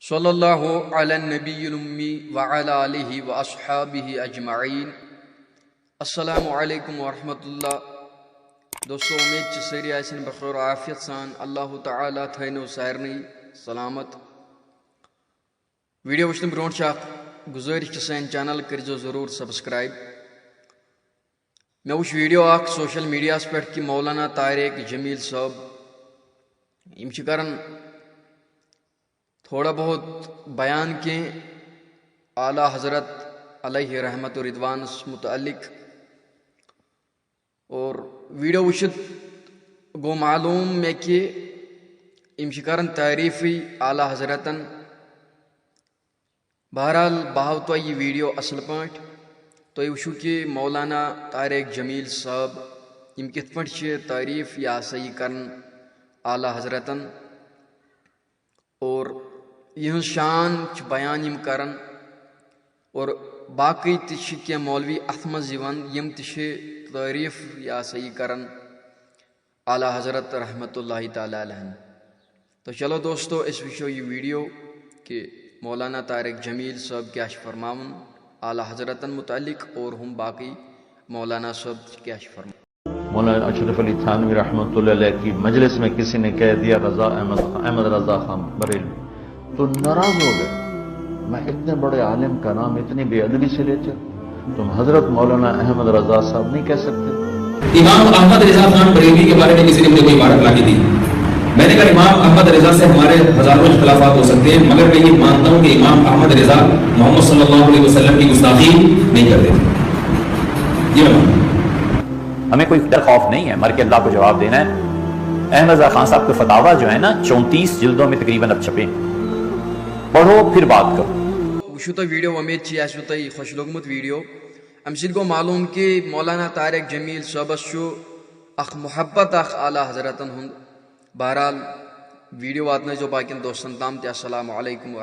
صلی اللہ علی النبی الامی وعلی آلہ واصحابہ اجمعین۔ السلام علیکم ورحمۃ اللہ۔ دوستو امید ساری آسن بخیر عافیت سان، اللہ تعالیٰ تھینو سارنی سلامت۔ ویڈیو وچھن برونٹھ گزارش سان چینل کرزو ضرور سبسکرائب۔ میں وچھ ویڈیو اخ سوشل میڈیا پہ کہ مولانا طارق جمیل صاحب یم کران تھوڑا بہت بیان کی اعلیٰ حضرت علیہ رحمت و رضوان متعلق، اور ویڈیو وچھت گو معلوم میں کہ یم کران تعریفی اعلیٰ حضرتن۔ بہرحال بہو تو یہ ویڈیو اصل پاٹ تو وچھو کہ مولانا طارق جمیل صاحب یم کت پہ تعریف یا سہی کرن اعلیٰ حضرتن، اور یہ شان بیان یم کرن، اور باقی کی مولوی ات مز یم تعریف یا سہی کرن اعلیٰ حضرت رحمۃ اللہ تعالی علیہ۔ تو چلو دوستو اس وچھو یہ ویڈیو کہ مولانا طارق جمیل صاحب کیا فرماون اعلیٰ حضرتن متعلق، اور ہم باقی مولانا صاحب کیا فرماون۔ مولانا اشرف علی تھانوی رحمۃ اللہ علیہ کی مجلس میں کسی نے کہہ دیا رضا احمد رضا خان بریلوی، تو ناراض ہو گئے۔ میں اتنے بڑے عالم کا نام اتنی بے ادبی سے لیتے تم حضرت مولانا احمد رضا صاحب نہیں کہہ سکتے؟ امام احمد رضا خان بریلوی کے بارے میں کسی نے مجھے کوئی عبارت لا کے دی، میں نے کہا امام احمد رضا سے ہمارے ہزاروں اختلافات ہو سکتے ہیں، مگر میں یہ مانتا ہوں کہ امام احمد رضا محمد صلی اللہ علیہ وسلم کی گستاخی نہیں کرتے تھے۔ یہ ہمیں کوئی ڈر خوف نہیں ہے، مر کے اللہ کو جواب دینا ہے۔ احمد رضا خان صاحب کے فتاوا جو ہے نا 34 جلدوں میں تقریباً اب چھپے، پڑھو پھر بات کرو۔ وچھو تو ویڈیو امید چھ آسو تہ خوش لوگمت ویڈیو۔ ام سۭتۍ گو معلوم کہ مولانا طارق جمیل صٲبس اخ محبت اخ اعلیٰ حضرتن ہند۔ بہرحال ویڈیو واتنٲیزیو باقین دوستن تام تہ۔ السلام علیکم۔